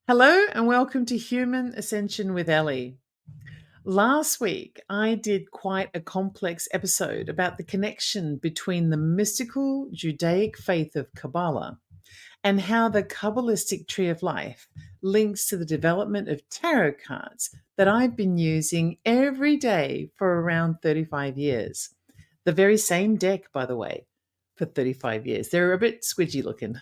Hello and welcome to Human Ascension with Ellie. Last week, I did quite a complex episode about the connection between the mystical Judaic faith of Kabbalah and how the Kabbalistic tree of life links to the development of tarot cards that I've been using every day for around 35 years. The very same deck, by the way, for 35 years. They're a bit squidgy looking.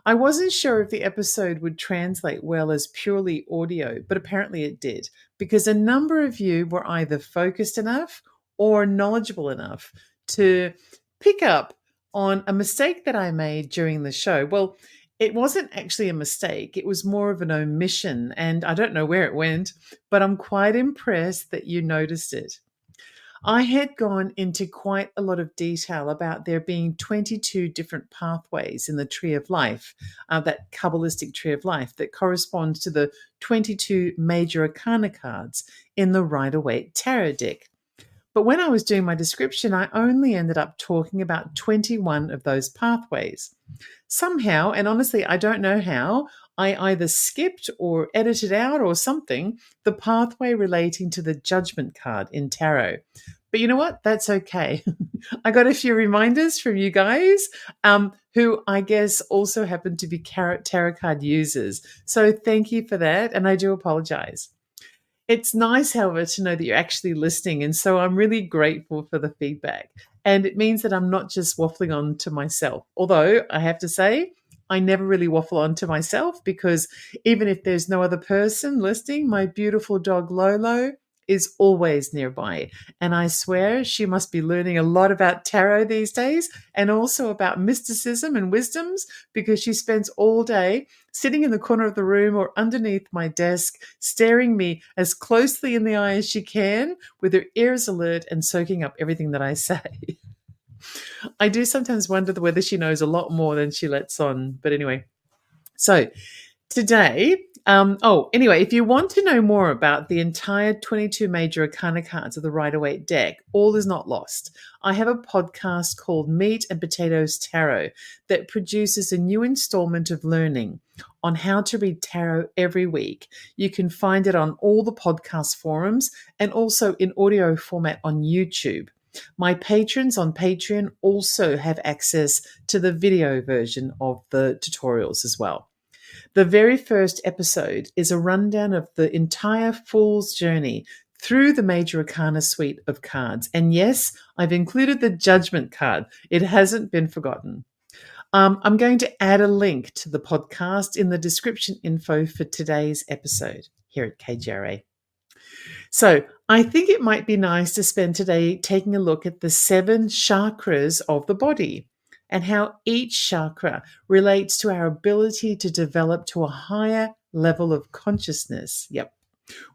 I wasn't sure if the episode would translate well as purely audio, but apparently it did, because a number of you were either focused enough or knowledgeable enough to pick up on a mistake that I made during the show. Well, it wasn't actually a mistake, it was more of an omission, and I don't know where it went, but I'm quite impressed that you noticed it. I had gone into quite a lot of detail about there being 22 different pathways in the tree of life, that Kabbalistic tree of life that corresponds to the 22 major arcana cards in the Rider-Waite tarot deck. But when I was doing my description, I only ended up talking about 21 of those pathways. Somehow, and honestly, I don't know how, I either skipped or edited out or something the pathway relating to the judgment card in tarot. But you know what? That's okay. I got a few reminders from you guys who I guess also happen to be tarot card users. So thank you for that. And I do apologize. It's nice, however, to know that you're actually listening. And so I'm really grateful for the feedback. And it means that I'm not just waffling on to myself. Although I have to say, I never really waffle on to myself because even if there's no other person listening, my beautiful dog Lolo is always nearby. And I swear she must be learning a lot about tarot these days and also about mysticism and wisdoms because she spends all day sitting in the corner of the room or underneath my desk, staring me as closely in the eye as she can with her ears alert and soaking up everything that I say. I do sometimes wonder whether she knows a lot more than she lets on. But anyway, so today, anyway, if you want to know more about the entire 22 major arcana cards of the Rider-Waite deck, all is not lost. I have a podcast called Meat and Potatoes Tarot that produces a new installment of learning on how to read tarot every week. You can find it on all the podcast forums and also in audio format on YouTube. My patrons on Patreon also have access to the video version of the tutorials as well. The very first episode is a rundown of the entire Fool's journey through the Major Arcana suite of cards. And yes, I've included the Judgment card. It hasn't been forgotten. I'm going to add a link to the podcast in the description info for today's episode here at KGRA. So I think it might be nice to spend today taking a look at the 7 chakras of the body and how each chakra relates to our ability to develop to a higher level of consciousness. Yep.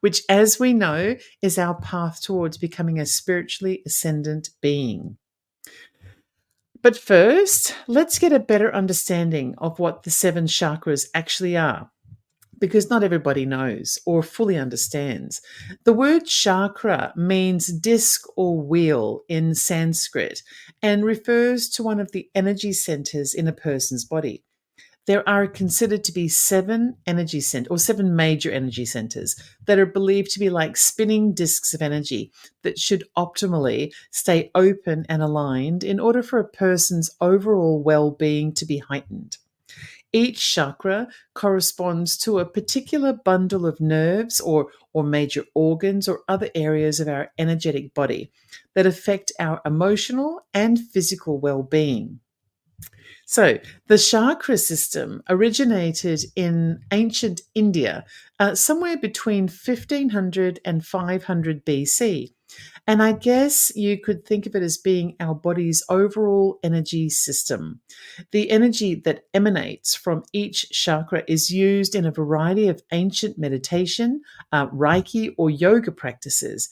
Which, as we know, is our path towards becoming a spiritually ascendant being. But first, let's get a better understanding of what the 7 chakras actually are, because not everybody knows or fully understands. The word chakra means disc or wheel in Sanskrit and refers to one of the energy centers in a person's body. There are considered to be 7 energy centers, or 7 major energy centers that are believed to be like spinning discs of energy that should optimally stay open and aligned in order for a person's overall well-being to be heightened. Each chakra corresponds to a particular bundle of nerves or major organs or other areas of our energetic body that affect our emotional and physical well-being. So the chakra system originated in ancient India, somewhere between 1500 and 500 BC. And I guess you could think of it as being our body's overall energy system. The energy that emanates from each chakra is used in a variety of ancient meditation, Reiki or yoga practices,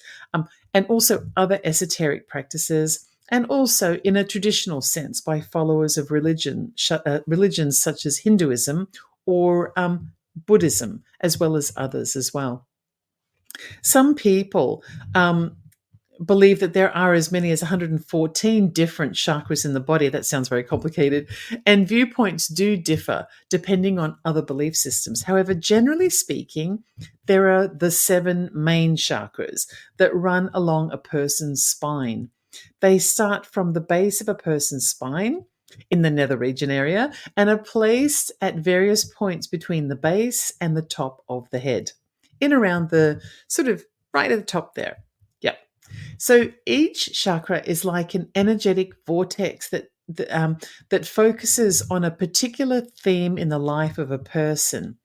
and also other esoteric practices, and also in a traditional sense by followers of religions such as Hinduism or Buddhism, as well as others as well. Some people believe that there are as many as 114 different chakras in the body. That sounds very complicated. And viewpoints do differ depending on other belief systems. However, generally speaking, there are the 7 main chakras that run along a person's spine. They start from the base of a person's spine in the nether region area and are placed at various points between the base and the top of the head, in around the sort of right at the top there. Yep. So each chakra is like an energetic vortex that focuses on a particular theme in the life of a person.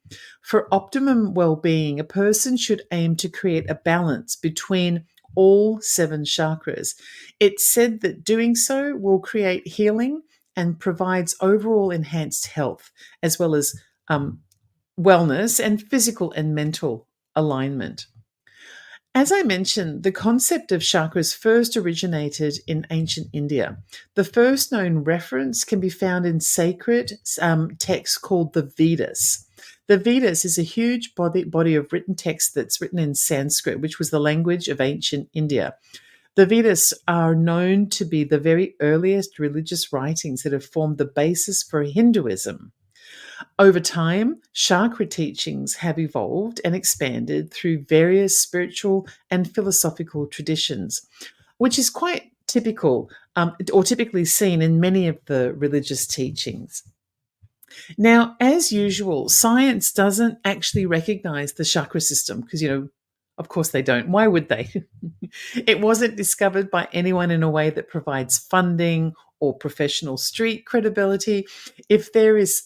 For optimum well-being, a person should aim to create a balance between all 7 chakras. It's said that doing so will create healing and provides overall enhanced health, as well as wellness and physical and mental alignment. As I mentioned, the concept of chakras first originated in ancient India. The first known reference can be found in sacred texts called the Vedas. The Vedas is a huge body of written text that's written in Sanskrit, which was the language of ancient India. The Vedas are known to be the very earliest religious writings that have formed the basis for Hinduism. Over time, chakra teachings have evolved and expanded through various spiritual and philosophical traditions, which is quite typical or typically seen in many of the religious teachings. Now, as usual, science doesn't actually recognize the chakra system because, of course they don't. Why would they? It wasn't discovered by anyone in a way that provides funding or professional street credibility, if there is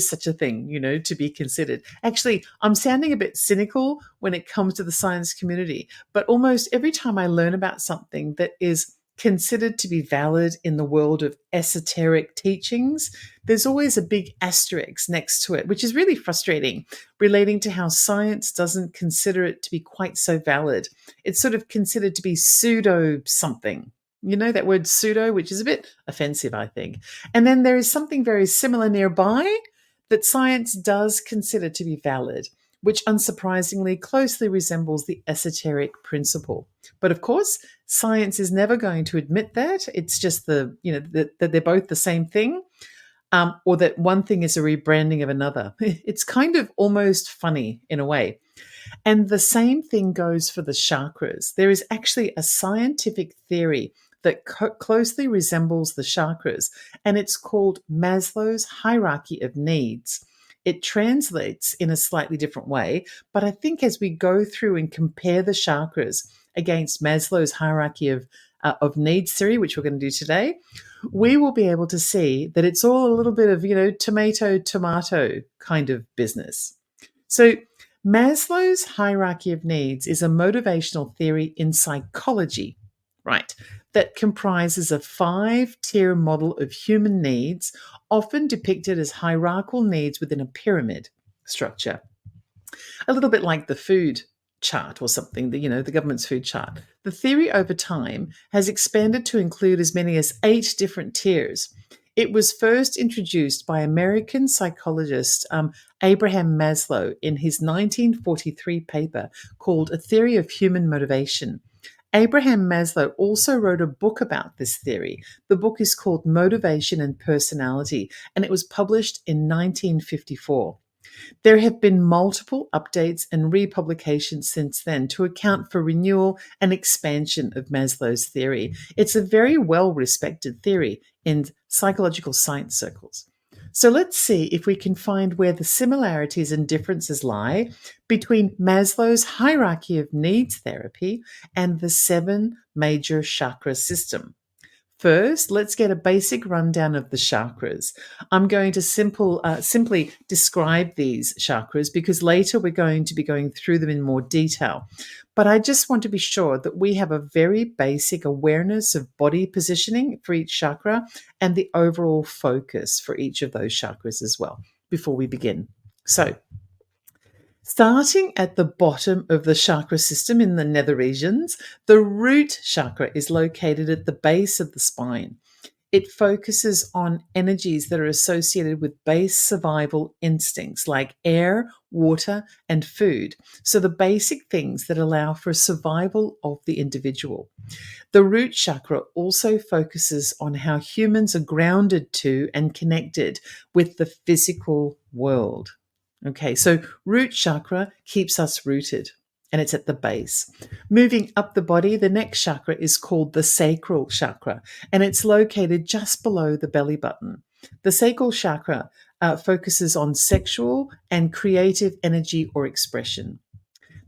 such a thing, to be considered. Actually, I'm sounding a bit cynical when it comes to the science community, but almost every time I learn about something that is considered to be valid in the world of esoteric teachings, there's always a big asterisk next to it, which is really frustrating, relating to how science doesn't consider it to be quite so valid. It's sort of considered to be pseudo something. That word pseudo, which is a bit offensive, I think. And then there is something very similar nearby that science does consider to be valid, which unsurprisingly closely resembles the esoteric principle. But of course, science is never going to admit that. It's just that they're both the same thing, or that one thing is a rebranding of another. It's kind of almost funny in a way. And the same thing goes for the chakras. There is actually a scientific theory that closely resembles the chakras, and it's called Maslow's hierarchy of needs. It translates in a slightly different way, but I think as we go through and compare the chakras against Maslow's hierarchy of needs theory, which we're going to do today, we will be able to see that it's all a little bit of, tomato kind of business. So Maslow's hierarchy of needs is a motivational theory in psychology, right, that comprises a 5-tier model of human needs, often depicted as hierarchical needs within a pyramid structure. A little bit like the food chart or something, the government's food chart. The theory over time has expanded to include as many as 8 different tiers. It was first introduced by American psychologist Abraham Maslow in his 1943 paper called A Theory of Human Motivation. Abraham Maslow also wrote a book about this theory. The book is called Motivation and Personality, and it was published in 1954. There have been multiple updates and republications since then to account for renewal and expansion of Maslow's theory. It's a very well-respected theory in psychological science circles. So let's see if we can find where the similarities and differences lie between Maslow's hierarchy of needs therapy and the 7 major chakra system. First, let's get a basic rundown of the chakras. I'm going to simply describe these chakras because later we're going to be going through them in more detail. But I just want to be sure that we have a very basic awareness of body positioning for each chakra and the overall focus for each of those chakras as well before we begin. So, starting at the bottom of the chakra system in the nether regions, the root chakra is located at the base of the spine. It focuses on energies that are associated with base survival instincts like air, water, and food. So the basic things that allow for survival of the individual. The root chakra also focuses on how humans are grounded to and connected with the physical world. Okay, so root chakra keeps us rooted and it's at the base. Moving up the body, the next chakra is called the sacral chakra and it's located just below the belly button. The sacral chakra focuses on sexual and creative energy or expression.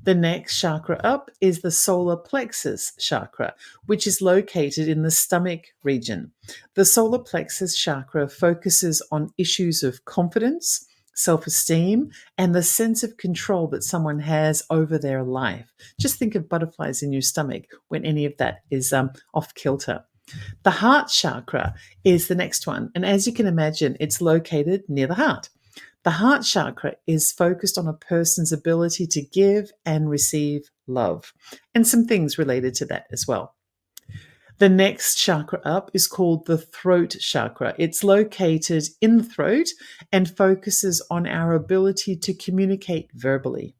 The next chakra up is the solar plexus chakra, which is located in the stomach region. The solar plexus chakra focuses on issues of confidence, self-esteem, and the sense of control that someone has over their life. Just think of butterflies in your stomach when any of that is off kilter. The heart chakra is the next one, and as you can imagine, it's located near the heart. The heart chakra is focused on a person's ability to give and receive love, and some things related to that as well. The next chakra up is called the throat chakra. It's located in the throat and focuses on our ability to communicate verbally.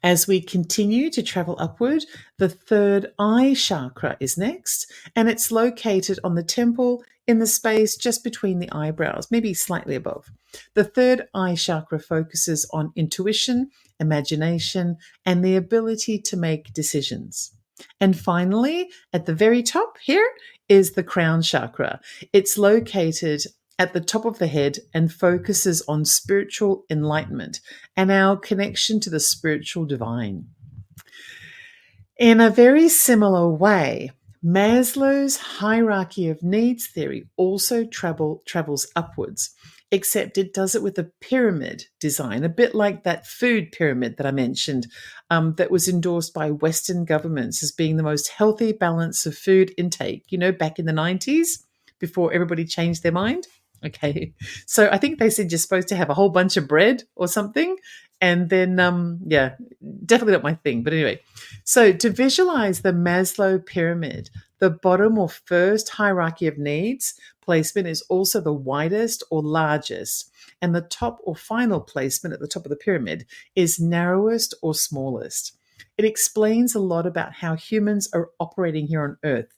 As we continue to travel upward, the third eye chakra is next, and it's located on the temple in the space just between the eyebrows, maybe slightly above. The third eye chakra focuses on intuition, imagination, and the ability to make decisions. And finally, at the very top here is the crown chakra. It's located at the top of the head and focuses on spiritual enlightenment and our connection to the spiritual divine. In a very similar way, Maslow's hierarchy of needs theory also travels upwards, except it does it with a pyramid design, a bit like that food pyramid that I mentioned, that was endorsed by Western governments as being the most healthy balance of food intake, back in the 90s, before everybody changed their mind. Okay, so I think they said you're supposed to have a whole bunch of bread or something, and then, definitely not my thing. But anyway, so to visualize the Maslow pyramid, the bottom or first hierarchy of needs placement is also the widest or largest, and the top or final placement at the top of the pyramid is narrowest or smallest. It explains a lot about how humans are operating here on Earth.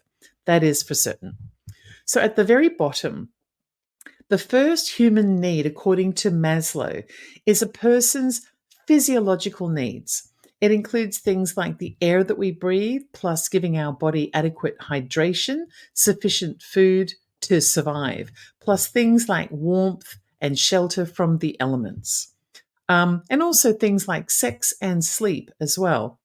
That is for certain. So at the very bottom, the first human need, according to Maslow, is a person's physiological needs. It includes things like the air that we breathe, plus giving our body adequate hydration, sufficient food to survive, plus things like warmth and shelter from the elements. And also things like sex and sleep as well.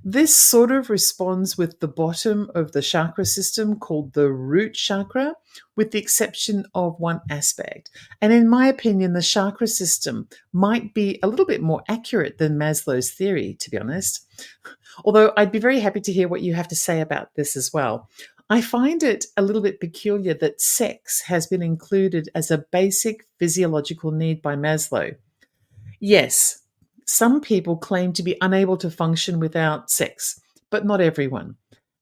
This sort of responds with the bottom of the chakra system called the root chakra, with the exception of one aspect. And in my opinion, the chakra system might be a little bit more accurate than Maslow's theory, to be honest. Although I'd be very happy to hear what you have to say about this as well. I find it a little bit peculiar that sex has been included as a basic physiological need by Maslow. Yes, some people claim to be unable to function without sex, but not everyone.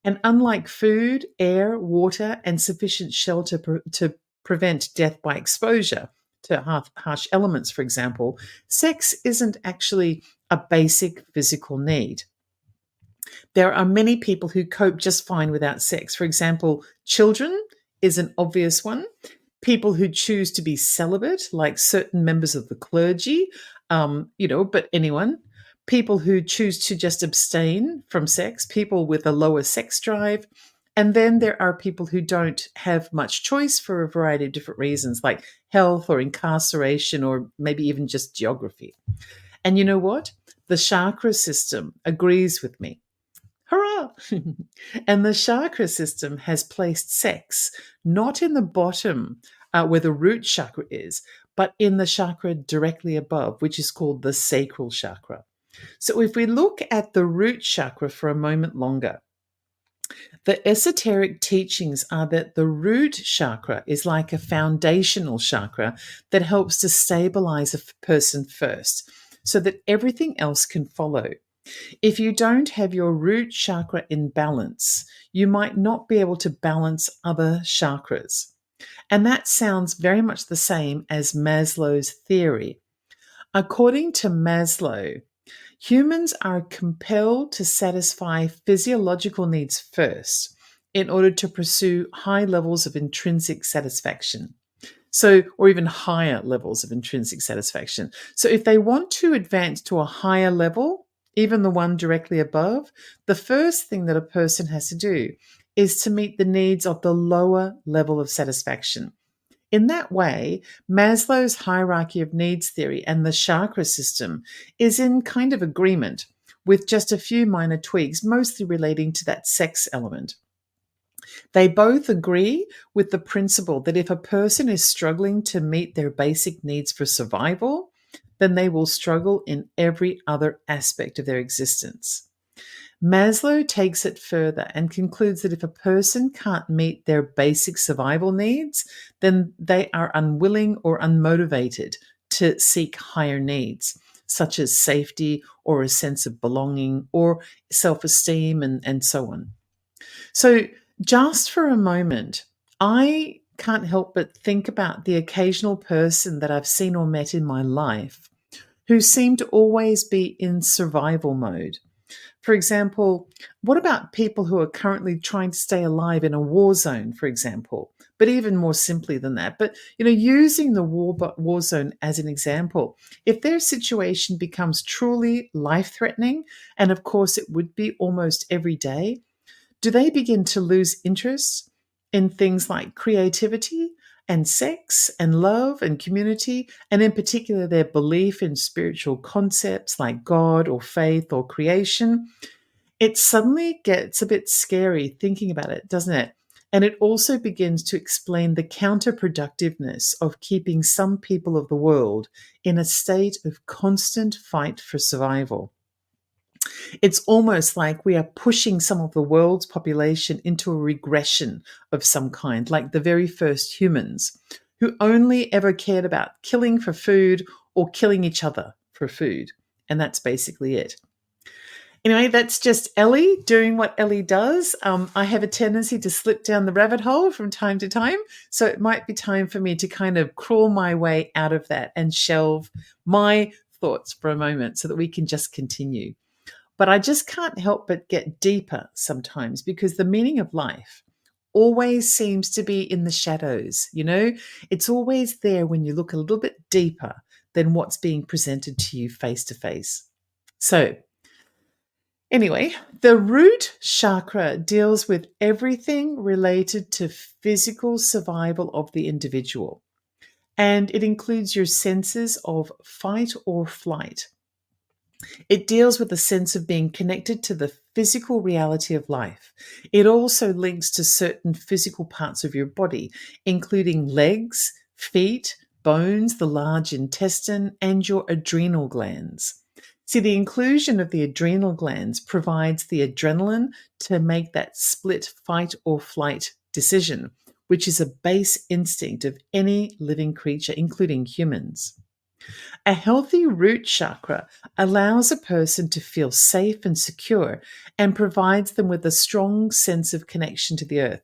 And unlike food, air, water, and sufficient shelter to prevent death by exposure to harsh elements, for example, sex isn't actually a basic physical need. There are many people who cope just fine without sex. For example, children is an obvious one. People who choose to be celibate, like certain members of the clergy, but anyone. People who choose to just abstain from sex, people with a lower sex drive. And then there are people who don't have much choice for a variety of different reasons, like health or incarceration or maybe even just geography. And you know what? The chakra system agrees with me. Hurrah! And the chakra system has placed sex not in the bottom where the root chakra is, but in the chakra directly above, which is called the sacral chakra. So if we look at the root chakra for a moment longer, the esoteric teachings are that the root chakra is like a foundational chakra that helps to stabilize a person first so that everything else can follow. If you don't have your root chakra in balance, you might not be able to balance other chakras. And that sounds very much the same as Maslow's theory. According to Maslow, humans are compelled to satisfy physiological needs first in order to pursue high levels of intrinsic satisfaction. So, or even higher levels of intrinsic satisfaction. So, if they want to advance to a higher level, even the one directly above, the first thing that a person has to do is to meet the needs of the lower level of satisfaction. In that way, Maslow's hierarchy of needs theory and the chakra system is in kind of agreement, with just a few minor tweaks, mostly relating to that sex element. They both agree with the principle that if a person is struggling to meet their basic needs for survival, then they will struggle in every other aspect of their existence. Maslow takes it further and concludes that if a person can't meet their basic survival needs, then they are unwilling or unmotivated to seek higher needs, such as safety or a sense of belonging or self esteem and so on. So, just for a moment, I can't help but think about the occasional person that I've seen or met in my life who seem to always be in survival mode. For example, what about people who are currently trying to stay alive in a war zone, for example? But even more simply than that, but using the war zone as an example, if their situation becomes truly life-threatening, and of course it would be almost every day, do they begin to lose interest in things like creativity and sex and love and community, and in particular their belief in spiritual concepts like God or faith or creation? It suddenly gets a bit scary thinking about it, doesn't it? And it also begins to explain the counterproductiveness of keeping some people of the world in a state of constant fight for survival. It's almost like we are pushing some of the world's population into a regression of some kind, like the very first humans, who only ever cared about killing for food or killing each other for food. And that's basically it. Anyway, that's just Ellie doing what Ellie does. I have a tendency to slip down the rabbit hole from time to time. So it might be time for me to kind of crawl my way out of that and shelve my thoughts for a moment so that we can just continue. But I just can't help but get deeper sometimes, because the meaning of life always seems to be in the shadows. It's always there when you look a little bit deeper than what's being presented to you face to face. So, anyway, the root chakra deals with everything related to physical survival of the individual. And it includes your senses of fight or flight. It deals with the sense of being connected to the physical reality of life. It also links to certain physical parts of your body, including legs, feet, bones, the large intestine, and your adrenal glands. See, the inclusion of the adrenal glands provides the adrenaline to make that split fight or flight decision, which is a base instinct of any living creature, including humans. A healthy root chakra allows a person to feel safe and secure and provides them with a strong sense of connection to the earth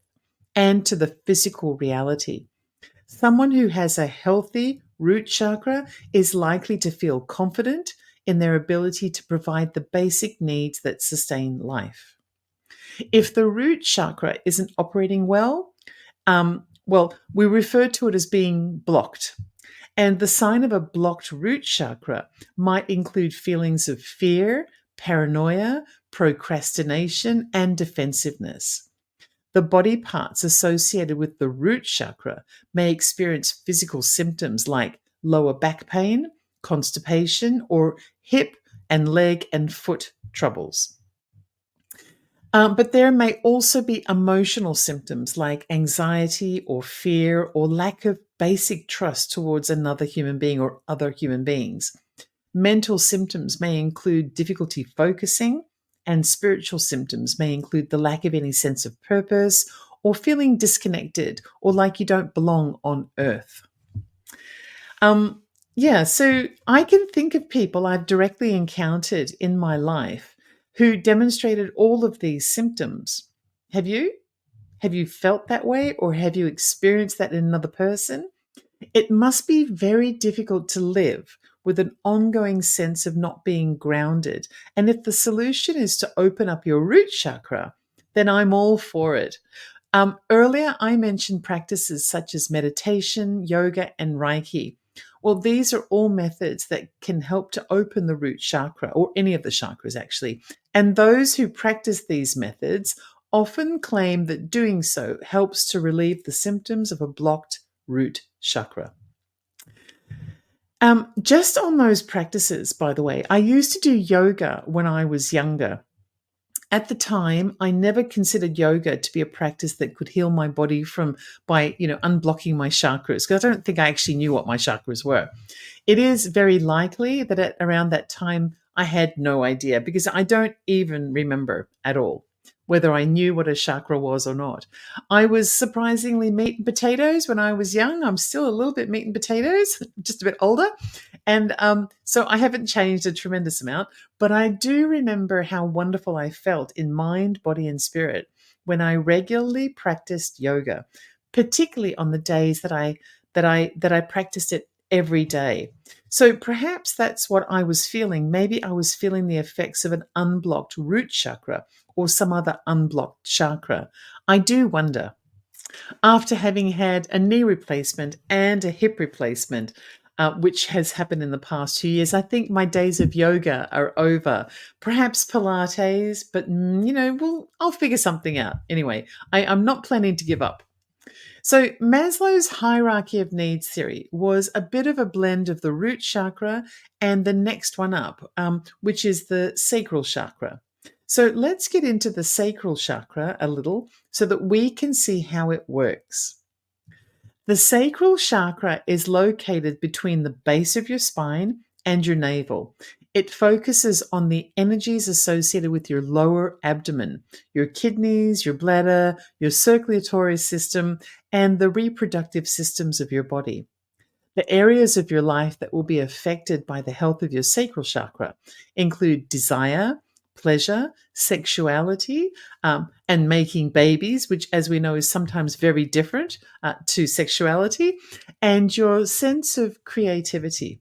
and to the physical reality. Someone who has a healthy root chakra is likely to feel confident in their ability to provide the basic needs that sustain life. If the root chakra isn't operating well, we refer to it as being blocked. And the sign of a blocked root chakra might include feelings of fear, paranoia, procrastination, and defensiveness. The body parts associated with the root chakra may experience physical symptoms like lower back pain, constipation, or hip and leg and foot troubles. But there may also be emotional symptoms like anxiety or fear or lack of basic trust towards another human being or other human beings. Mental symptoms may include difficulty focusing, and spiritual symptoms may include the lack of any sense of purpose or feeling disconnected or like you don't belong on earth. Yeah, so I can think of people I've directly encountered in my life who demonstrated all of these symptoms. Have you? Have you felt that way or have you experienced that in another person? It must be very difficult to live with an ongoing sense of not being grounded. And if the solution is to open up your root chakra, then I'm all for it. Earlier, I mentioned practices such as meditation, yoga, and Reiki. Well, these are all methods that can help to open the root chakra, or any of the chakras actually. And those who practice these methods often claim that doing so helps to relieve the symptoms of a blocked root chakra. Just on those practices, by the way, I used to do yoga when I was younger. At the time, I never considered yoga to be a practice that could heal my body from by, unblocking my chakras, because I don't think I actually knew what my chakras were. It is very likely that at around that time I had no idea, because I don't even remember at all whether I knew what a chakra was or not. I was surprisingly meat and potatoes when I was young. I'm still a little bit meat and potatoes, just a bit older. And so I haven't changed a tremendous amount, but I do remember how wonderful I felt in mind, body, and spirit when I regularly practiced yoga, particularly on the days that I practiced it every day. So perhaps that's what I was feeling. Maybe I was feeling the effects of an unblocked root chakra or some other unblocked chakra. I do wonder. After having had a knee replacement and a hip replacement, which has happened in the past 2 years, I think my days of yoga are over. Perhaps Pilates, but I'll figure something out. Anyway, I'm not planning to give up. So Maslow's hierarchy of needs theory was a bit of a blend of the root chakra and the next one up, which is the sacral chakra. So let's get into the sacral chakra a little so that we can see how it works. The sacral chakra is located between the base of your spine and your navel. It focuses on the energies associated with your lower abdomen, your kidneys, your bladder, your circulatory system, and the reproductive systems of your body. The areas of your life that will be affected by the health of your sacral chakra include desire, pleasure, sexuality, and making babies, which, as we know, is sometimes very different to sexuality, and your sense of creativity.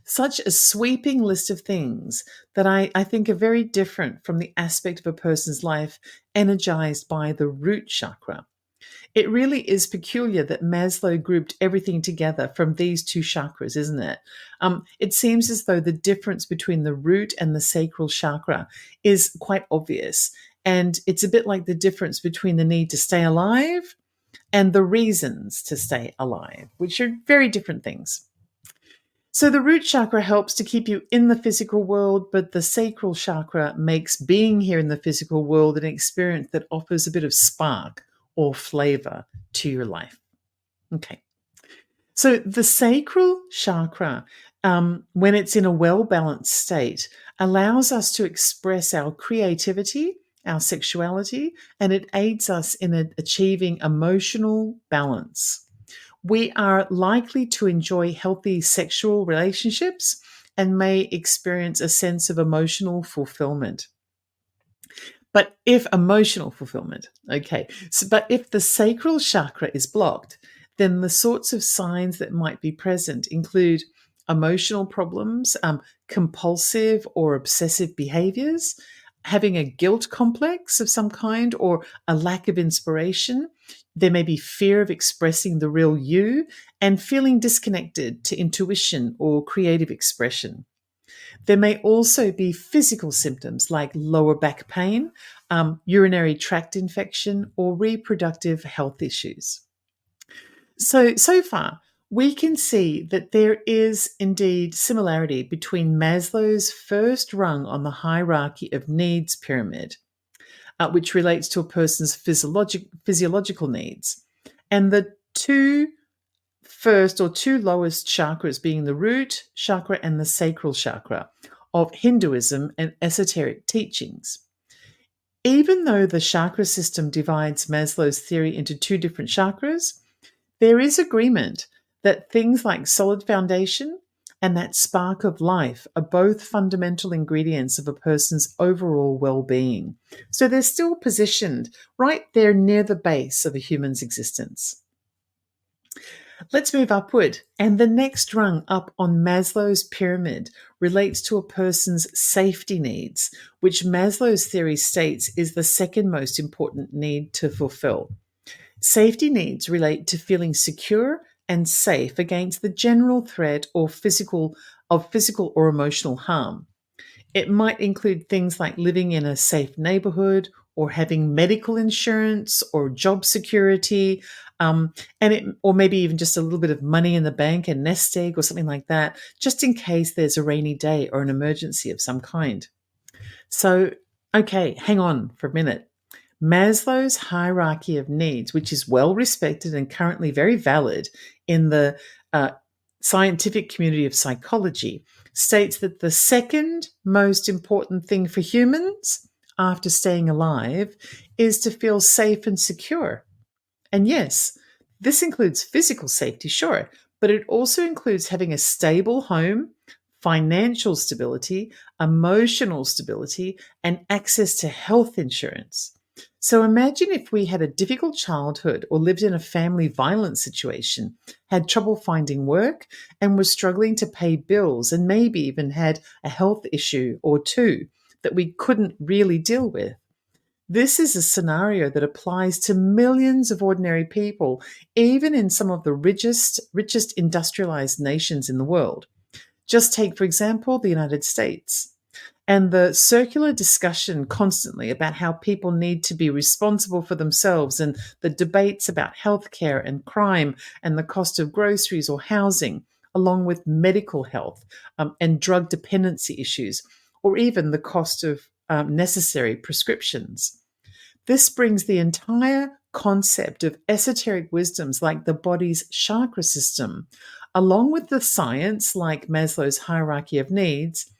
Such a sweeping list of things that I think are very different from the aspect of a person's life energized by the root chakra. It really is peculiar that Maslow grouped everything together from these two chakras, isn't it? It seems as though the difference between the root and the sacral chakra is quite obvious. And it's a bit like the difference between the need to stay alive and the reasons to stay alive, which are very different things. So the root chakra helps to keep you in the physical world, but the sacral chakra makes being here in the physical world an experience that offers a bit of spark or flavor to your life. Okay. So the sacral chakra, when it's in a well-balanced state, allows us to express our creativity, our sexuality, and it aids us in achieving emotional balance. We are likely to enjoy healthy sexual relationships and may experience a sense of emotional fulfillment. But if emotional fulfillment, okay, but if the sacral chakra is blocked, then the sorts of signs that might be present include emotional problems, compulsive or obsessive behaviors, having a guilt complex of some kind, or a lack of inspiration. There may be fear of expressing the real you and feeling disconnected to intuition or creative expression. There may also be physical symptoms like lower back pain, urinary tract infection, or reproductive health issues. So far, we can see that there is indeed similarity between Maslow's first rung on the hierarchy of needs pyramid, which relates to a person's physiological needs, and the two first or two lowest chakras being the root chakra and the sacral chakra of Hinduism and esoteric teachings. Even though the chakra system divides Maslow's theory into two different chakras, there is agreement that things like solid foundation and that spark of life are both fundamental ingredients of a person's overall well-being. So they're still positioned right there near the base of a human's existence. Let's move upward. And the next rung up on Maslow's pyramid relates to a person's safety needs, which Maslow's theory states is the second most important need to fulfill. Safety needs relate to feeling secure and safe against the general threat or physical or emotional harm. It might include things like living in a safe neighborhood or having medical insurance or job security, or maybe even just a little bit of money in the bank, a nest egg or something like that, just in case there's a rainy day or an emergency of some kind. So, okay, hang on for a minute. Maslow's hierarchy of needs, which is well respected and currently very valid in the scientific community of psychology, states that the second most important thing for humans after staying alive is to feel safe and secure. And yes, this includes physical safety, sure, but it also includes having a stable home, financial stability, emotional stability, and access to health insurance. So imagine if we had a difficult childhood or lived in a family violence situation, had trouble finding work, and were struggling to pay bills, and maybe even had a health issue or two that we couldn't really deal with. This is a scenario that applies to millions of ordinary people, even in some of the richest industrialized nations in the world. Just take, for example, the United States. And the circular discussion constantly about how people need to be responsible for themselves, and the debates about healthcare and crime and the cost of groceries or housing, along with medical health and drug dependency issues, or even the cost of necessary prescriptions. This brings the entire concept of esoteric wisdoms like the body's chakra system, along with the science like Maslow's hierarchy of needs,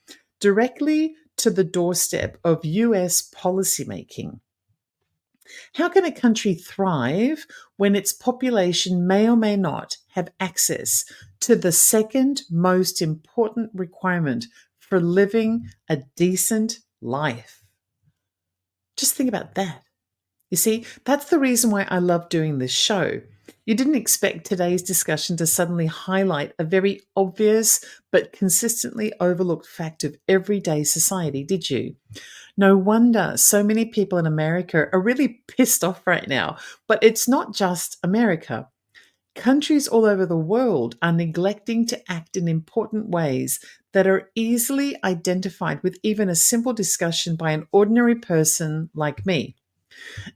directly to the doorstep of US policymaking. How can a country thrive when its population may or may not have access to the second most important requirement for living a decent life? Just think about that. You see, that's the reason why I love doing this show. You didn't expect today's discussion to suddenly highlight a very obvious but consistently overlooked fact of everyday society, did you? No wonder so many people in America are really pissed off right now. But it's not just America. Countries all over the world are neglecting to act in important ways that are easily identified with even a simple discussion by an ordinary person like me.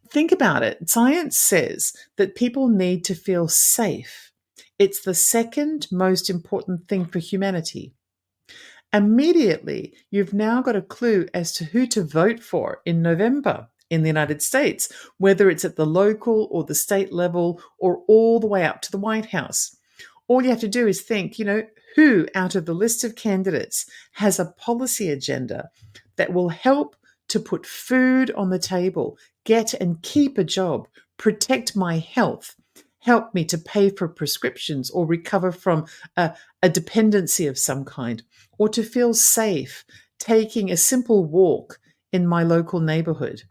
Think about it. Science says that people need to feel safe. It's the second most important thing for humanity. Immediately, you've now got a clue as to who to vote for in November in the United States, whether it's at the local or the state level or all the way up to the White House. All you have to do is think, who out of the list of candidates has a policy agenda that will help to put food on the table, get and keep a job, protect my health, help me to pay for prescriptions or recover from a dependency of some kind, or to feel safe taking a simple walk in my local neighborhood.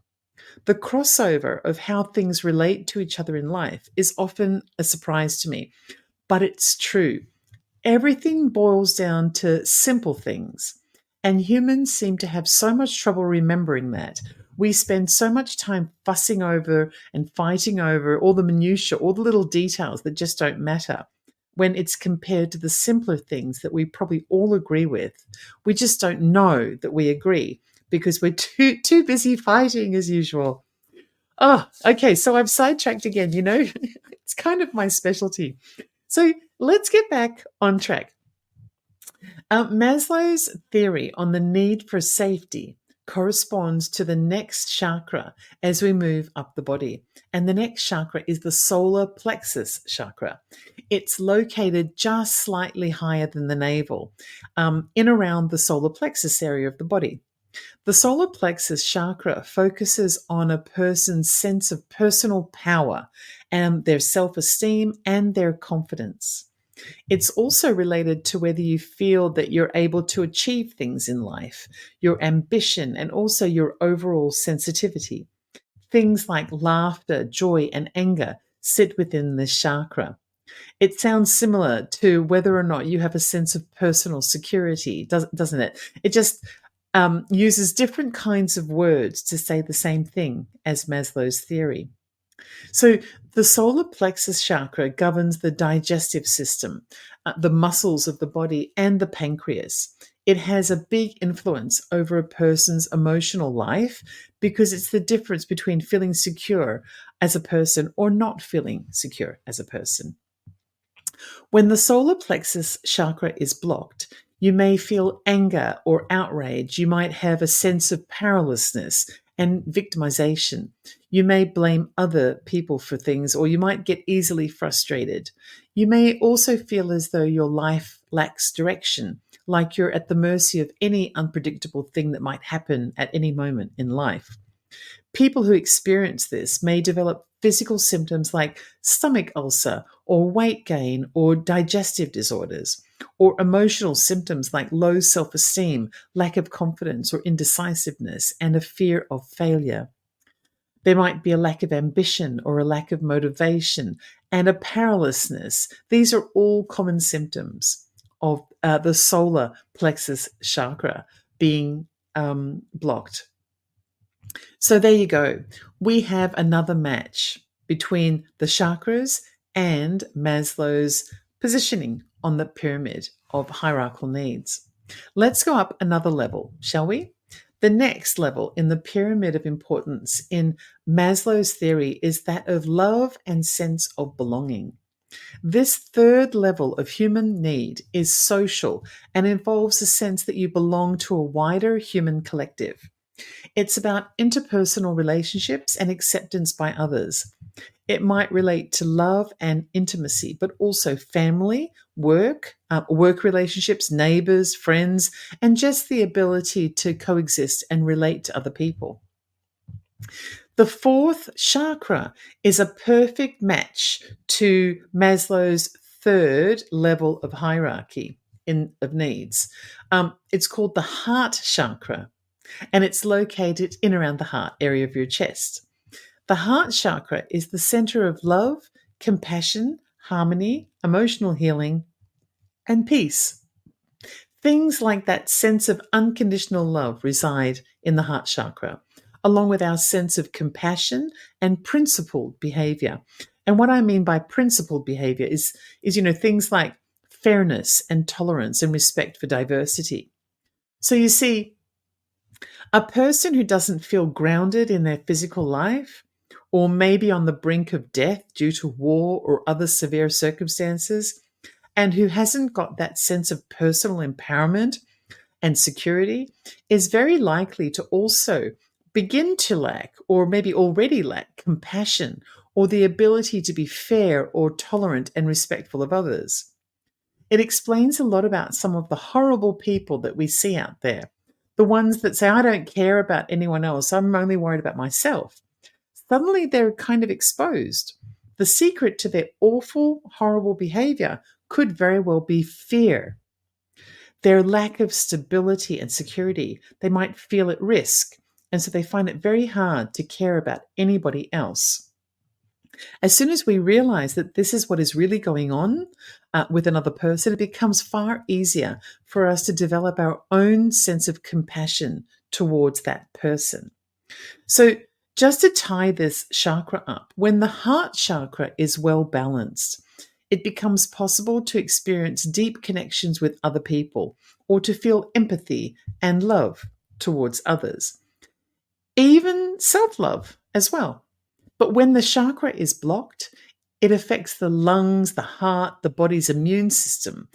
The crossover of how things relate to each other in life is often a surprise to me, but it's true. Everything boils down to simple things, and humans seem to have so much trouble remembering that. We spend so much time fussing over and fighting over all the minutiae, all the little details that just don't matter, when it's compared to the simpler things that we probably all agree with. We just don't know that we agree because we're too busy fighting as usual. Oh, okay, so I've sidetracked again, It's kind of my specialty. So let's get back on track. Maslow's theory on the need for safety corresponds to the next chakra as we move up the body. And the next chakra is the solar plexus chakra. It's located just slightly higher than the navel, in around the solar plexus area of the body. The solar plexus chakra focuses on a person's sense of personal power and their self-esteem and their confidence. It's also related to whether you feel that you're able to achieve things in life, your ambition, and also your overall sensitivity. Things like laughter, joy, and anger sit within this chakra. It sounds similar to whether or not you have a sense of personal security, doesn't it? It just uses different kinds of words to say the same thing as Maslow's theory. So, the solar plexus chakra governs the digestive system, the muscles of the body, and the pancreas. It has a big influence over a person's emotional life because it's the difference between feeling secure as a person or not feeling secure as a person. When the solar plexus chakra is blocked, you may feel anger or outrage. You might have a sense of powerlessness and victimization. You may blame other people for things, or you might get easily frustrated. You may also feel as though your life lacks direction, like you're at the mercy of any unpredictable thing that might happen at any moment in life. People who experience this may develop physical symptoms like stomach ulcer or weight gain or digestive disorders, or emotional symptoms like low self esteem, lack of confidence or indecisiveness, and a fear of failure. There might be a lack of ambition or a lack of motivation and a powerlessness. These are all common symptoms of the solar plexus chakra being blocked. So there you go. We have another match between the chakras and Maslow's positioning on the pyramid of hierarchical needs. Let's go up another level, shall we? The next level in the pyramid of importance in Maslow's theory is that of love and sense of belonging. This third level of human need is social and involves a sense that you belong to a wider human collective. It's about interpersonal relationships and acceptance by others. It might relate to love and intimacy, but also family, work relationships, neighbors, friends, and just the ability to coexist and relate to other people. The fourth chakra is a perfect match to Maslow's third level of hierarchy of needs. It's called the heart chakra, and it's located in around the heart area of your chest. The heart chakra is the center of love, compassion, harmony, emotional healing, and peace. Things like that sense of unconditional love reside in the heart chakra, along with our sense of compassion and principled behavior. And what I mean by principled behavior is things like fairness and tolerance and respect for diversity. So you see, a person who doesn't feel grounded in their physical life, or maybe on the brink of death due to war or other severe circumstances, and who hasn't got that sense of personal empowerment and security, is very likely to also begin to lack, or maybe already lack, compassion or the ability to be fair or tolerant and respectful of others. It explains a lot about some of the horrible people that we see out there. The ones that say, I don't care about anyone else, I'm only worried about myself. Suddenly they're kind of exposed. The secret to their awful, horrible behavior could very well be fear. Their lack of stability and security. They might feel at risk, and so they find it very hard to care about anybody else. As soon as we realize that this is what is really going on with another person, it becomes far easier for us to develop our own sense of compassion towards that person. So just to tie this chakra up, when the heart chakra is well balanced, it becomes possible to experience deep connections with other people or to feel empathy and love towards others, even self-love as well. But when the chakra is blocked, it affects the lungs, the heart, the body's immune system.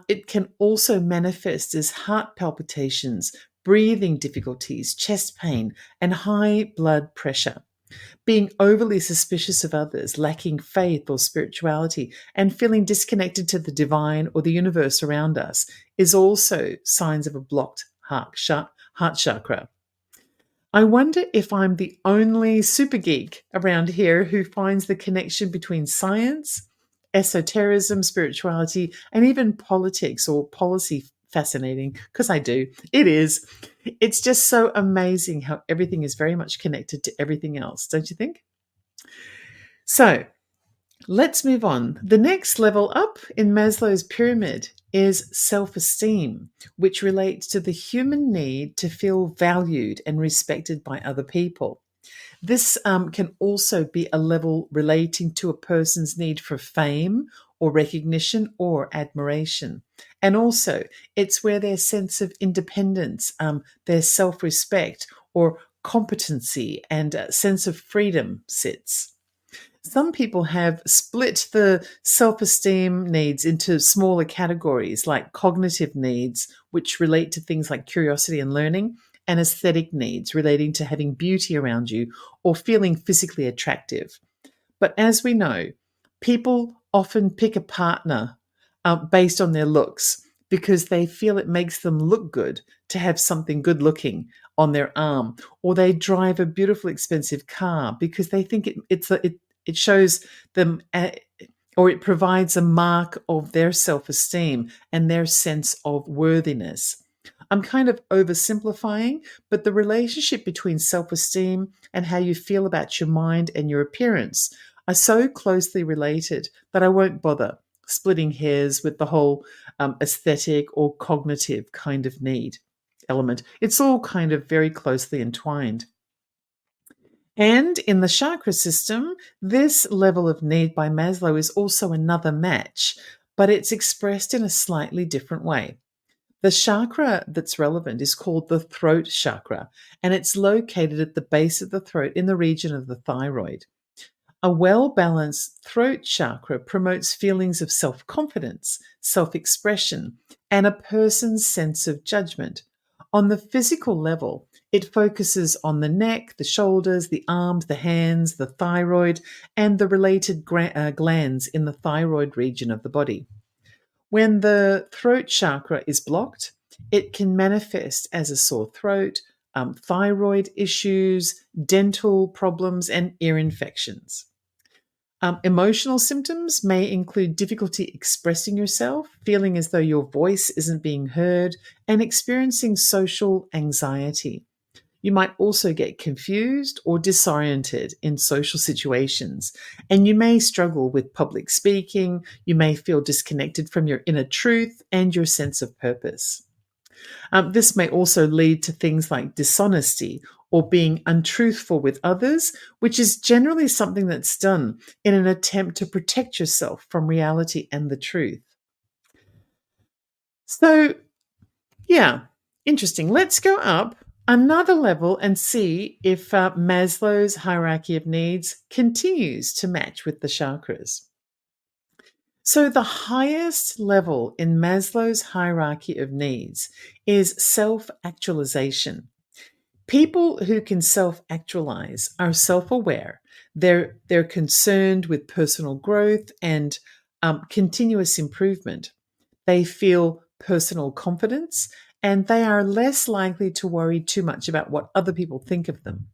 It can also manifest as heart palpitations, breathing difficulties, chest pain, and high blood pressure. Being overly suspicious of others, lacking faith or spirituality, and feeling disconnected to the divine or the universe around us is also signs of a blocked heart chakra. I wonder if I'm the only super geek around here who finds the connection between science esotericism, spirituality, and even politics or policy fascinating, because I do. It is. It's just so amazing how everything is very much connected to everything else, don't you think? So let's move on. The next level up in Maslow's pyramid is self esteem, which relates to the human need to feel valued and respected by other people. This can also be a level relating to a person's need for fame or recognition or admiration. And also, it's where their sense of independence, their self respect or competency and sense of freedom sits. Some people have split the self esteem needs into smaller categories like cognitive needs, which relate to things like curiosity and learning, and aesthetic needs relating to having beauty around you or feeling physically attractive. But as we know, people often pick a partner based on their looks because they feel it makes them look good to have something good looking on their arm, or they drive a beautiful, expensive car because they think it shows them or it provides a mark of their self-esteem and their sense of worthiness. I'm kind of oversimplifying, but the relationship between self-esteem and how you feel about your mind and your appearance are so closely related that I won't bother splitting hairs with the whole aesthetic or cognitive kind of need element. It's all kind of very closely entwined. And in the chakra system, this level of need by Maslow is also another match, but it's expressed in a slightly different way. The chakra that's relevant is called the throat chakra, and it's located at the base of the throat in the region of the thyroid. A well balanced throat chakra promotes feelings of self confidence, self expression, and a person's sense of judgment. On the physical level, it focuses on the neck, the shoulders, the arms, the hands, the thyroid, and the related glands in the thyroid region of the body. When the throat chakra is blocked, it can manifest as a sore throat, thyroid issues, dental problems, and ear infections. Emotional symptoms may include difficulty expressing yourself, feeling as though your voice isn't being heard, and experiencing social anxiety. You might also get confused or disoriented in social situations, and you may struggle with public speaking. You may feel disconnected from your inner truth and your sense of purpose. This may also lead to things like dishonesty or being untruthful with others, which is generally something that's done in an attempt to protect yourself from reality and the truth. So, yeah, interesting. Let's go up another level and see if Maslow's hierarchy of needs continues to match with the chakras. So, the highest level in Maslow's hierarchy of needs is self actualization. People who can self actualize are self aware. They're concerned with personal growth and continuous improvement. They feel personal confidence and they are less likely to worry too much about what other people think of them.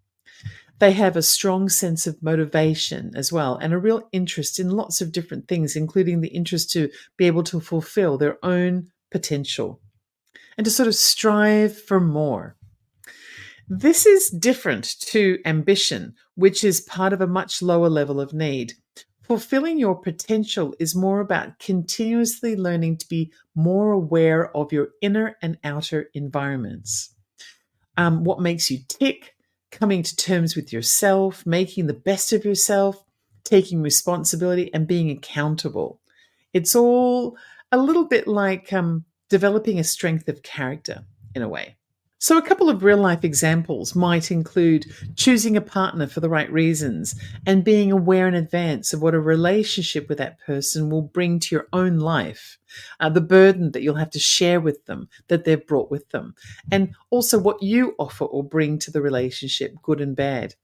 They have a strong sense of motivation as well and a real interest in lots of different things, including the interest to be able to fulfill their own potential and to sort of strive for more. This is different to ambition, which is part of a much lower level of need. Fulfilling your potential is more about continuously learning to be more aware of your inner and outer environments. What makes you tick, coming to terms with yourself, making the best of yourself, taking responsibility, and being accountable. It's all a little bit like developing a strength of character in a way. So, a couple of real life examples might include choosing a partner for the right reasons and being aware in advance of what a relationship with that person will bring to your own life, the burden that you'll have to share with them, that they've brought with them, and also what you offer or bring to the relationship, good and bad.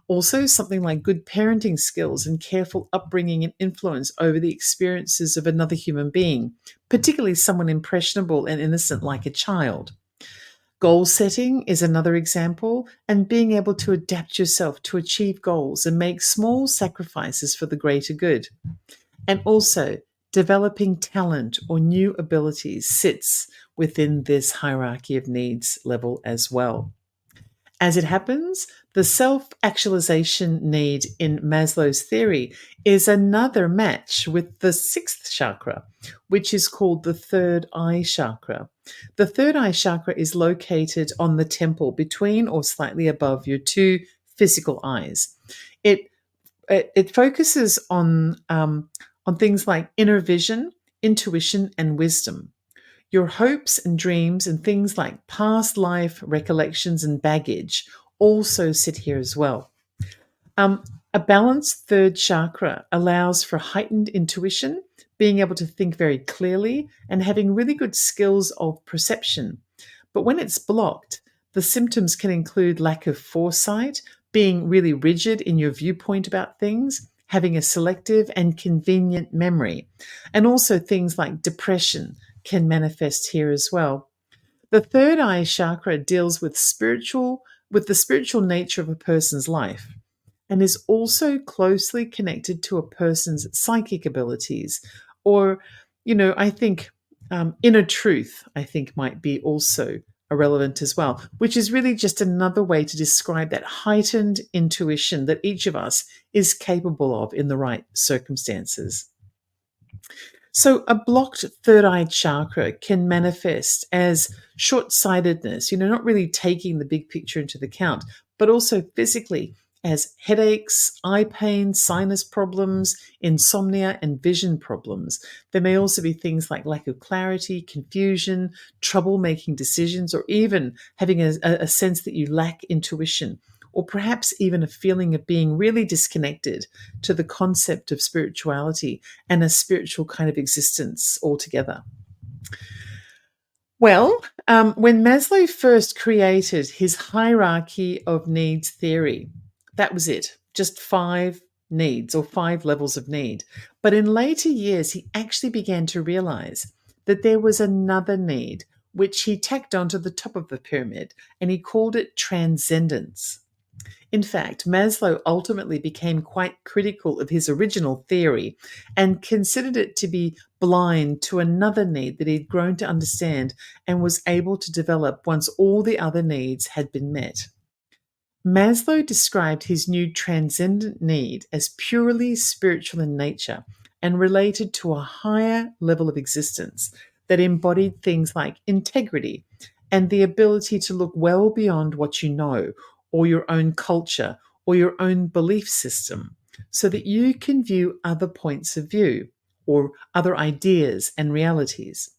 Also, something like good parenting skills and careful upbringing and influence over the experiences of another human being, particularly someone impressionable and innocent like a child. Goal setting is another example, and being able to adapt yourself to achieve goals and make small sacrifices for the greater good. And also, developing talent or new abilities sits within this hierarchy of needs level as well. As it happens, the self actualization need in Maslow's theory is another match with the sixth chakra, which is called the third eye chakra. The third eye chakra is located on the temple between or slightly above your two physical eyes. It it focuses on things like inner vision, intuition, and wisdom. Your hopes and dreams and things like past life recollections and baggage also sit here as well. Um, a balanced third chakra allows for heightened intuition, being able to think very clearly, and having really good skills of perception. But when it's blocked, the symptoms can include lack of foresight, being really rigid in your viewpoint about things, having a selective and convenient memory, and also things like depression can manifest here as well. The third eye chakra deals with the spiritual nature of a person's life and is also closely connected to a person's psychic abilities. Or, I think inner truth, I think, might be also irrelevant as well, which is really just another way to describe that heightened intuition that each of us is capable of in the right circumstances. So, a blocked third eye chakra can manifest as short sightedness, not really taking the big picture into the account, but also physically as headaches, eye pain, sinus problems, insomnia, and vision problems. There may also be things like lack of clarity, confusion, trouble making decisions, or even having a sense that you lack intuition, or perhaps even a feeling of being really disconnected to the concept of spirituality and a spiritual kind of existence altogether. Well, when Maslow first created his hierarchy of needs theory, that was it, just 5 needs or 5 levels of need. But in later years, he actually began to realize that there was another need, which he tacked onto the top of the pyramid, and he called it transcendence. In fact, Maslow ultimately became quite critical of his original theory and considered it to be blind to another need that he'd grown to understand and was able to develop once all the other needs had been met. Maslow described his new transcendent need as purely spiritual in nature and related to a higher level of existence that embodied things like integrity and the ability to look well beyond what you know or your own culture or your own belief system so that you can view other points of view or other ideas and realities.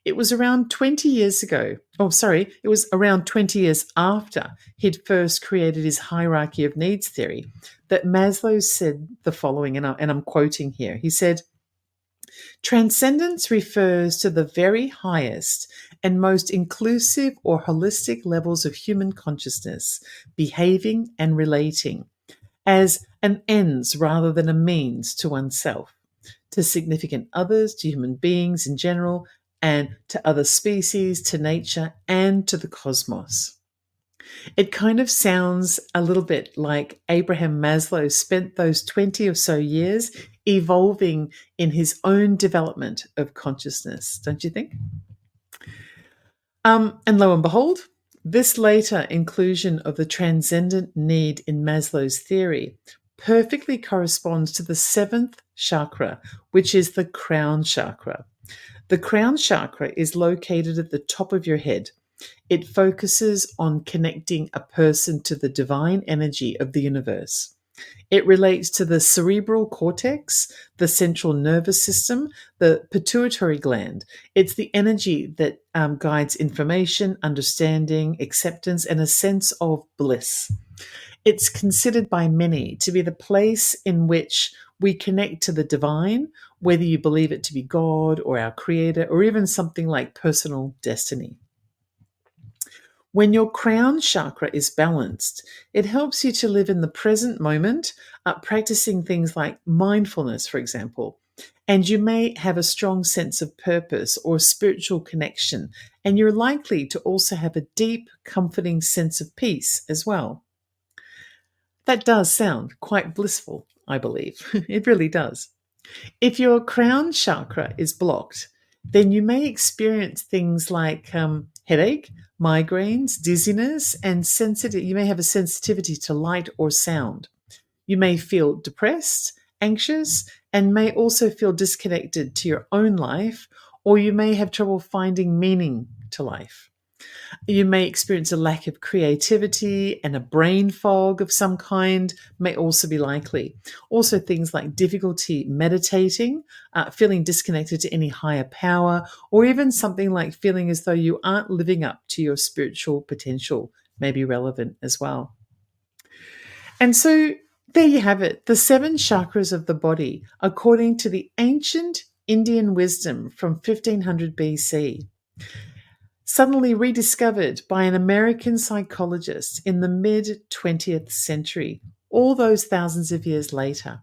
It was around 20 years ago. Oh, sorry, it was around 20 years after he'd first created his hierarchy of needs theory that Maslow said the following, and I'm quoting here. He said, "Transcendence refers to the very highest and most inclusive or holistic levels of human consciousness, behaving and relating as an ends rather than a means to oneself, to significant others, to human beings in general, and to other species, to nature, and to the cosmos." It kind of sounds a little bit like Abraham Maslow spent those 20 or so years evolving in his own development of consciousness, don't you think? And lo and behold, this later inclusion of the transcendent need in Maslow's theory perfectly corresponds to the seventh chakra, which is the crown chakra. The crown chakra is located at the top of your head. It focuses on connecting a person to the divine energy of the universe. It relates to the cerebral cortex, the central nervous system, the pituitary gland. It's the energy that guides information, understanding, acceptance, and a sense of bliss. It's considered by many to be the place in which we connect to the divine, whether you believe it to be God or our creator, or even something like personal destiny. When your crown chakra is balanced, it helps you to live in the present moment, practicing things like mindfulness, for example. And you may have a strong sense of purpose or spiritual connection, and you're likely to also have a deep, comforting sense of peace as well. That does sound quite blissful, I believe. It really does. If your crown chakra is blocked, then you may experience things like headache, migraines, dizziness, and sensitive. You may have a sensitivity to light or sound. You may feel depressed, anxious, and may also feel disconnected to your own life, or you may have trouble finding meaning to life. You may experience a lack of creativity, and a brain fog of some kind may also be likely. Also, things like difficulty meditating, feeling disconnected to any higher power, or even something like feeling as though you aren't living up to your spiritual potential may be relevant as well. And so there you have it, the seven chakras of the body, according to the ancient Indian wisdom from 1500 BC, suddenly rediscovered by an American psychologist in the mid 20th century, all those thousands of years later.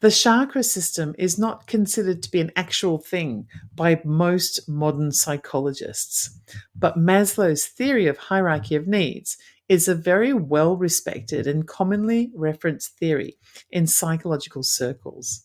The chakra system is not considered to be an actual thing by most modern psychologists, but Maslow's theory of hierarchy of needs is a very well respected and commonly referenced theory in psychological circles.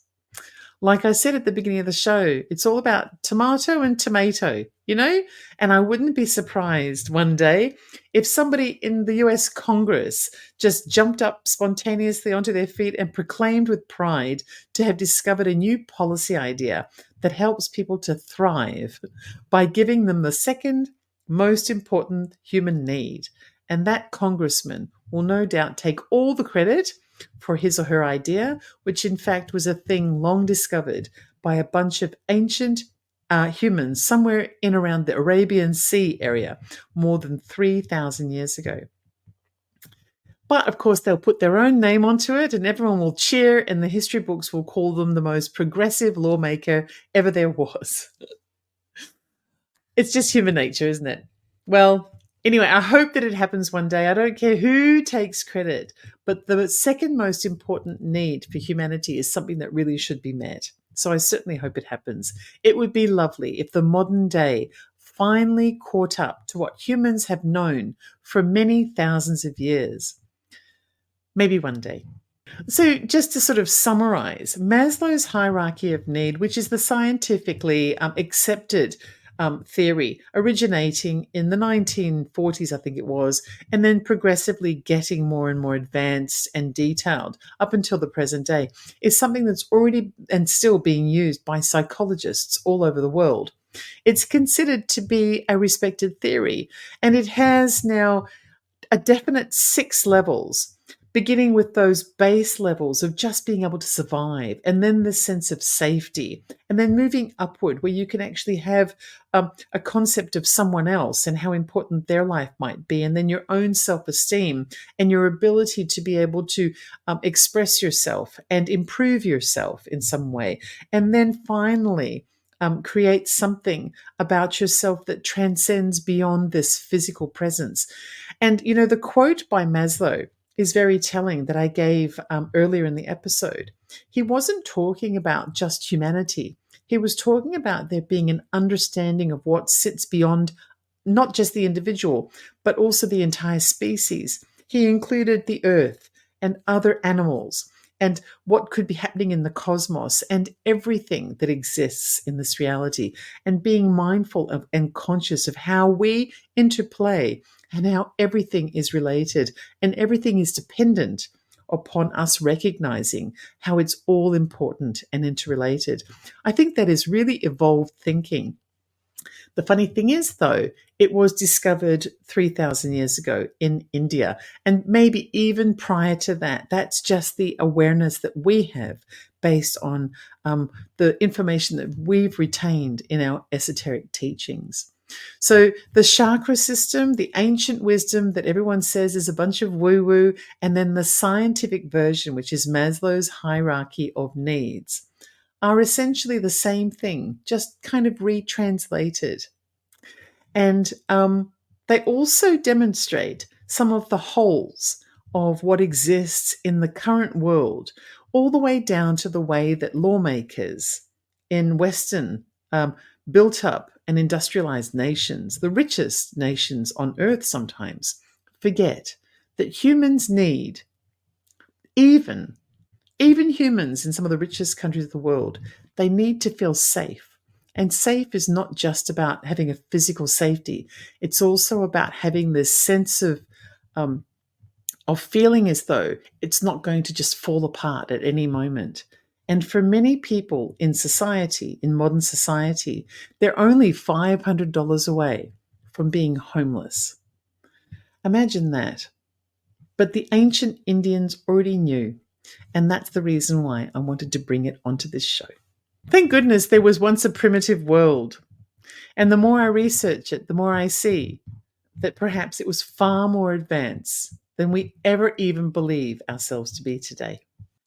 Like I said at the beginning of the show, it's all about tomato and tomato, you know? And I wouldn't be surprised one day if somebody in the US Congress just jumped up spontaneously onto their feet and proclaimed with pride to have discovered a new policy idea that helps people to thrive by giving them the second most important human need. And that congressman will no doubt take all the credit for his or her idea, which in fact was a thing long discovered by a bunch of ancient humans somewhere in around the Arabian Sea area more than 3,000 years ago. But of course, they'll put their own name onto it and everyone will cheer, and the history books will call them the most progressive lawmaker ever there was. It's just human nature, isn't it? Well, anyway, I hope that it happens one day. I don't care who takes credit, but the second most important need for humanity is something that really should be met. So I certainly hope it happens. It would be lovely if the modern day finally caught up to what humans have known for many thousands of years. Maybe one day. So, just to sort of summarize, Maslow's hierarchy of need, which is the scientifically accepted theory originating in the 1940s, I think it was, and then progressively getting more and more advanced and detailed up until the present day, is something that's already and still being used by psychologists all over the world. It's considered to be a respected theory, and it has now a definite 6 levels, beginning with those base levels of just being able to survive, and then the sense of safety, and then moving upward where you can actually have a concept of someone else and how important their life might be, and then your own self-esteem and your ability to be able to express yourself and improve yourself in some way. And then finally, create something about yourself that transcends beyond this physical presence. And, you know, the quote by Maslow is very telling that I gave earlier in the episode. He wasn't talking about just humanity. He was talking about there being an understanding of what sits beyond not just the individual, but also the entire species. He included the earth and other animals and what could be happening in the cosmos and everything that exists in this reality, and being mindful of and conscious of how we interplay and how everything is related and everything is dependent upon us recognizing how it's all important and interrelated. I think that is really evolved thinking. The funny thing is, though, it was discovered 3,000 years ago in India, and maybe even prior to that. That's just the awareness that we have based on the information that we've retained in our esoteric teachings. So the chakra system, the ancient wisdom that everyone says is a bunch of woo-woo, and then the scientific version, which is Maslow's hierarchy of needs, are essentially the same thing, just kind of retranslated. And they also demonstrate some of the holes of what exists in the current world, all the way down to the way that lawmakers in Western built up and industrialized nations, the richest nations on earth sometimes, forget that humans need even Even humans in some of the richest countries of the world, they need to feel safe. And safe is not just about having a physical safety. It's also about having this sense of feeling as though it's not going to just fall apart at any moment. And for many people in society, in modern society, they're only $500 away from being homeless. Imagine that. But the ancient Indians already knew, and that's the reason why I wanted to bring it onto this show. Thank goodness there was once a primitive world. And the more I research it, the more I see that perhaps it was far more advanced than we ever even believe ourselves to be today.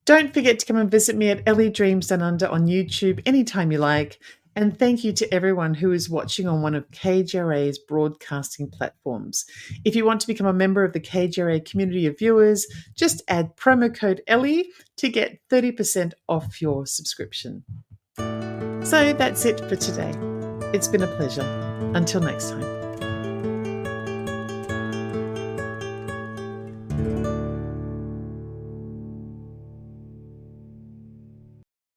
Don't forget to come and visit me at Ellie Dreams Down Under on YouTube anytime you like. And thank you to everyone who is watching on one of KGRA's broadcasting platforms. If you want to become a member of the KGRA community of viewers, just add promo code Ellie to get 30% off your subscription. So that's it for today. It's been a pleasure. Until next time.